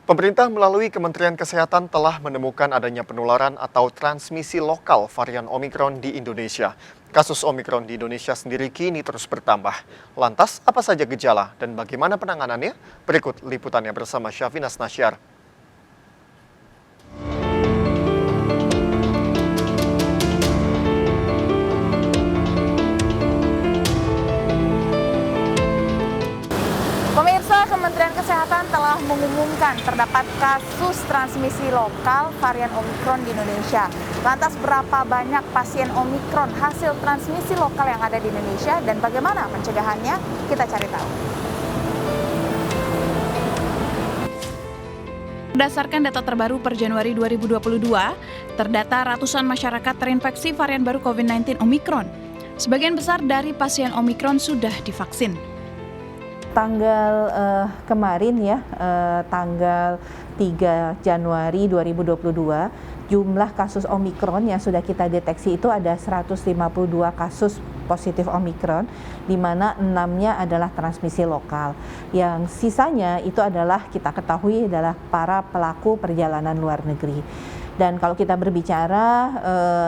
Pemerintah melalui Kementerian Kesehatan telah menemukan adanya penularan atau transmisi lokal varian Omikron di Indonesia. Kasus Omikron di Indonesia sendiri kini terus bertambah. Lantas, apa saja gejala dan bagaimana penanganannya? Berikut liputannya bersama Syafinas Nasyar. Pemirsa, Kementerian Kesehatan telah mengumumkan terdapat kasus transmisi lokal varian Omikron di Indonesia. Lantas berapa banyak pasien Omikron hasil transmisi lokal yang ada di Indonesia dan bagaimana pencegahannya? Kita cari tahu. Berdasarkan data terbaru per Januari 2022, terdata ratusan masyarakat terinfeksi varian baru COVID-19 Omikron. Sebagian besar dari pasien Omikron sudah divaksin. Tanggal kemarin ya, tanggal 3 Januari 2022, jumlah kasus Omikron yang sudah kita deteksi itu ada 152 kasus positif Omikron, di mana 6-nya adalah transmisi lokal. Yang sisanya itu adalah kita ketahui adalah para pelaku perjalanan luar negeri. Dan kalau kita berbicara,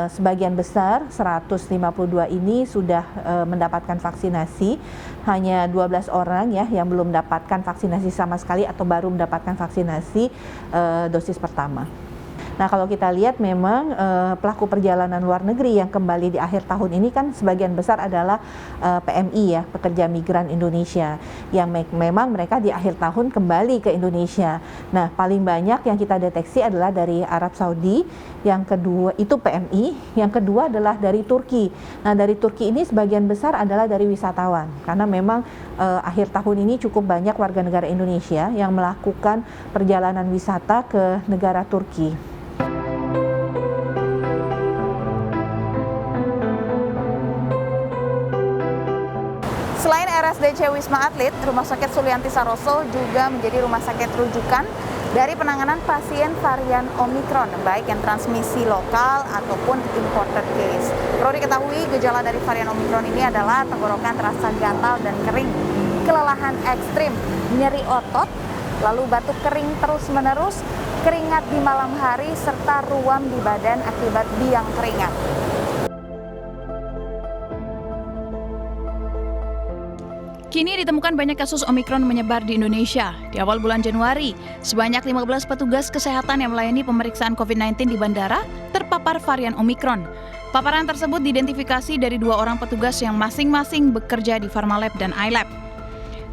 sebagian besar 152 ini sudah mendapatkan vaksinasi, hanya 12 orang ya yang belum mendapatkan vaksinasi sama sekali atau baru mendapatkan vaksinasi dosis pertama. Nah, kalau kita lihat memang pelaku perjalanan luar negeri yang kembali di akhir tahun ini kan sebagian besar adalah PMI ya, pekerja migran Indonesia, yang memang mereka di akhir tahun kembali ke Indonesia. Nah, paling banyak yang kita deteksi adalah dari Arab Saudi, yang kedua itu PMI, yang kedua adalah dari Turki. Nah, dari Turki ini sebagian besar adalah dari wisatawan, karena memang akhir tahun ini cukup banyak warga negara Indonesia yang melakukan perjalanan wisata ke negara Turki. Selain RSDC Wisma Atlet, Rumah Sakit Sulianti Saroso juga menjadi rumah sakit rujukan dari penanganan pasien varian Omikron, baik yang transmisi lokal ataupun imported case. Perlu diketahui, gejala dari varian Omikron ini adalah tenggorokan terasa gatal dan kering, kelelahan ekstrim, nyeri otot, lalu batuk kering terus-menerus, keringat di malam hari, serta ruam di badan akibat biang keringat. Kini ditemukan banyak kasus Omikron menyebar di Indonesia. Di awal bulan Januari, sebanyak 15 petugas kesehatan yang melayani pemeriksaan COVID-19 di bandara terpapar varian Omikron. Paparan tersebut diidentifikasi dari 2 orang petugas yang masing-masing bekerja di Pharmalab dan iLab.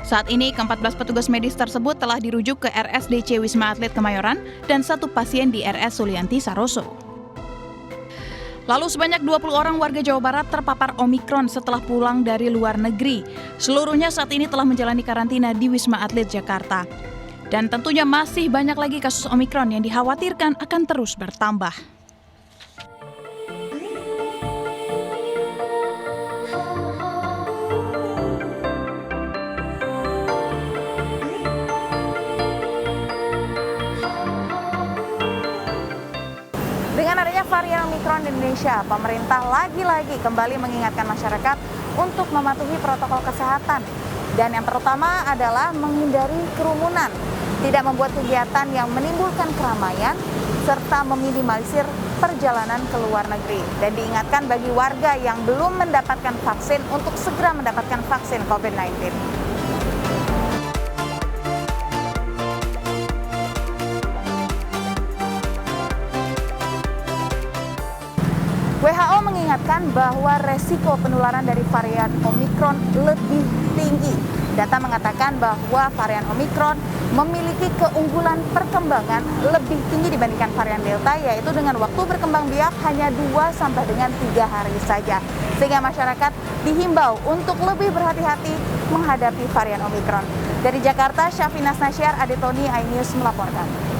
Saat ini, ke-14 petugas medis tersebut telah dirujuk ke RSDC Wisma Atlet Kemayoran dan 1 pasien di RS Sulianti Saroso. Lalu sebanyak 20 orang warga Jawa Barat terpapar Omikron setelah pulang dari luar negeri. Seluruhnya saat ini telah menjalani karantina di Wisma Atlet Jakarta. Dan tentunya masih banyak lagi kasus Omikron yang dikhawatirkan akan terus bertambah. Dengan adanya varian Omikron di Indonesia, pemerintah lagi-lagi kembali mengingatkan masyarakat untuk mematuhi protokol kesehatan. Dan yang terutama adalah menghindari kerumunan, tidak membuat kegiatan yang menimbulkan keramaian, serta meminimalisir perjalanan ke luar negeri. Dan diingatkan bagi warga yang belum mendapatkan vaksin untuk segera mendapatkan vaksin COVID-19. WHO mengingatkan bahwa resiko penularan dari varian Omikron lebih tinggi. Data mengatakan bahwa varian Omikron memiliki keunggulan perkembangan lebih tinggi dibandingkan varian Delta, yaitu dengan waktu berkembang biak hanya 2 sampai dengan 3 hari saja. Sehingga masyarakat dihimbau untuk lebih berhati-hati menghadapi varian Omikron. Dari Jakarta, Syafinas Nasyar, Adetoni, iNews melaporkan.